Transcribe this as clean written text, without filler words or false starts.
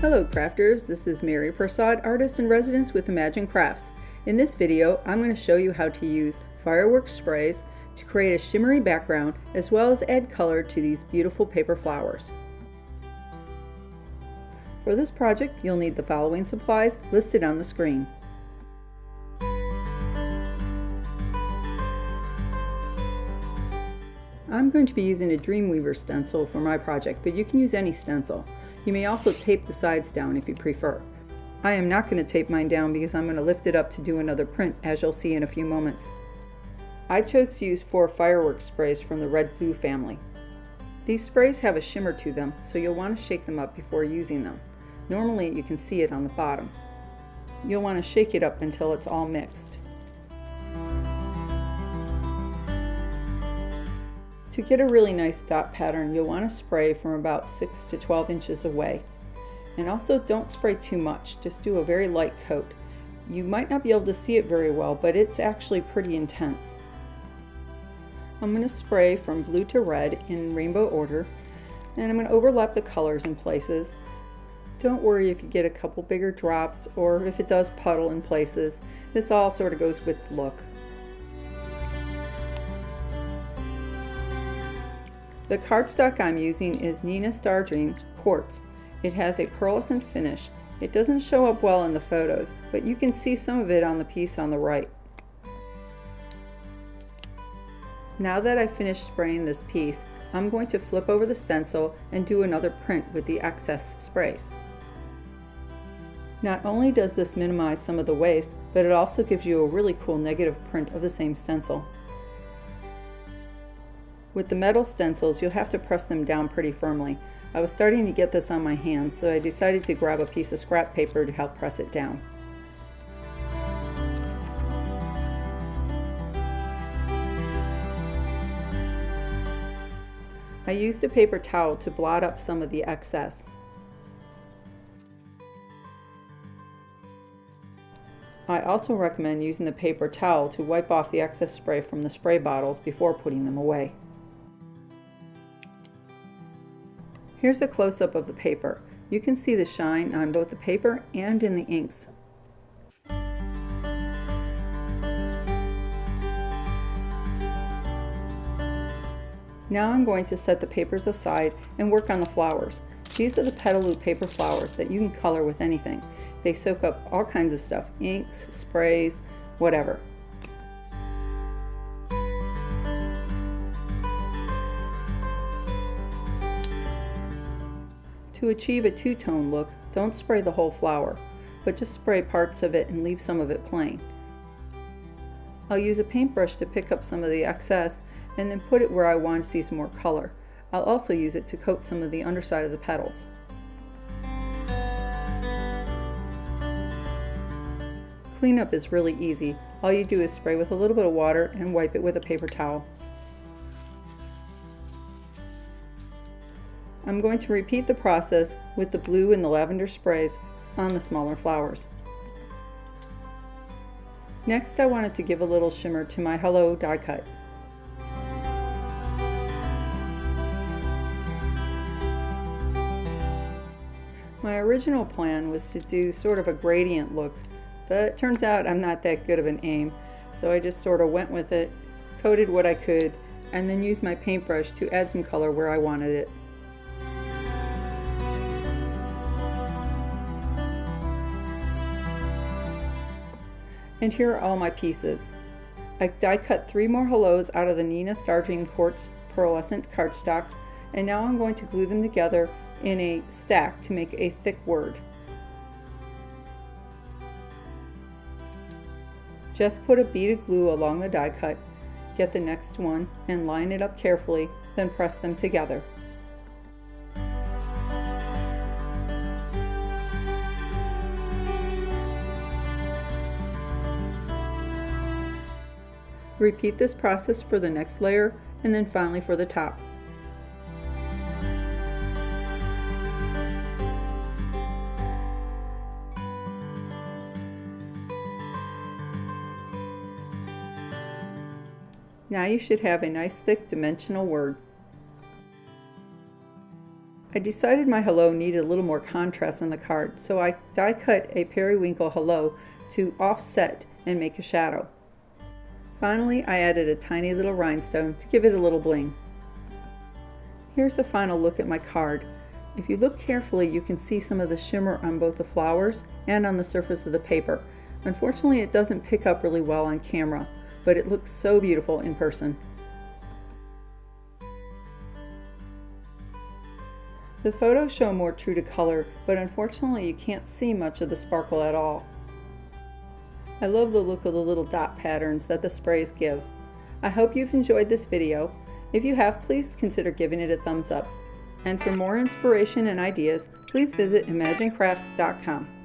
Hello crafters, this is Mary Persad, artist in residence with Imagine Crafts. In this video, I'm going to show you how to use fireworks sprays to create a shimmery background as well as add color to these beautiful paper flowers. For this project, you'll need the following supplies listed on the screen. I'm going to be using a Dreamweaver stencil for my project, but you can use any stencil. You may also tape the sides down if you prefer. I am not going to tape mine down because I'm going to lift it up to do another print, as you'll see in a few moments. I chose to use 4 fireworks sprays from the red glue family. These sprays have a shimmer to them, so you'll want to shake them up before using them. Normally you can see it on the bottom. You'll want to shake it up until it's all mixed. To get a really nice dot pattern, you'll want to spray from about 6 to 12 inches away. And also don't spray too much, just do a very light coat. You might not be able to see it very well, but it's actually pretty intense. I'm going to spray from blue to red in rainbow order, and I'm going to overlap the colors in places. Don't worry if you get a couple bigger drops or if it does puddle in places. This all sort of goes with the look. The cardstock I'm using is Nina Stardream Quartz. It has a pearlescent finish. It doesn't show up well in the photos, but you can see some of it on the piece on the right. Now that I've finished spraying this piece, I'm going to flip over the stencil and do another print with the excess sprays. Not only does this minimize some of the waste, but it also gives you a really cool negative print of the same stencil. With the metal stencils, you'll have to press them down pretty firmly. I was starting to get this on my hands, so I decided to grab a piece of scrap paper to help press it down. I used a paper towel to blot up some of the excess. I also recommend using the paper towel to wipe off the excess spray from the spray bottles before putting them away. Here's a close-up of the paper. You can see the shine on both the paper and in the inks. Now I'm going to set the papers aside and work on the flowers. These are the Petaloo paper flowers that you can color with anything. They soak up all kinds of stuff, inks, sprays, whatever. To achieve a two-tone look, don't spray the whole flower, but just spray parts of it and leave some of it plain. I'll use a paintbrush to pick up some of the excess and then put it where I want to see some more color. I'll also use it to coat some of the underside of the petals. Cleanup is really easy. All you do is spray with a little bit of water and wipe it with a paper towel. I'm going to repeat the process with the blue and the lavender sprays on the smaller flowers. Next, I wanted to give a little shimmer to my Hello die cut. My original plan was to do sort of a gradient look, but it turns out I'm not that good of an aim, so I just sort of went with it, coated what I could, and then used my paintbrush to add some color where I wanted it. And here are all my pieces. I die cut 3 more hellos out of the Nina Stardream Quartz pearlescent cardstock, and now I'm going to glue them together in a stack to make a thick word. Just put a bead of glue along the die cut, get the next one, and line it up carefully, then press them together. Repeat this process for the next layer and then finally for the top. Now you should have a nice thick dimensional word. I decided my hello needed a little more contrast on the card, so I die cut a periwinkle hello to offset and make a shadow. Finally, I added a tiny little rhinestone to give it a little bling. Here's a final look at my card. If you look carefully, you can see some of the shimmer on both the flowers and on the surface of the paper. Unfortunately, it doesn't pick up really well on camera, but it looks so beautiful in person. The photos show more true to color, but unfortunately you can't see much of the sparkle at all. I love the look of the little dot patterns that the sprays give. I hope you've enjoyed this video. If you have, please consider giving it a thumbs up. And for more inspiration and ideas, please visit imaginecrafts.com.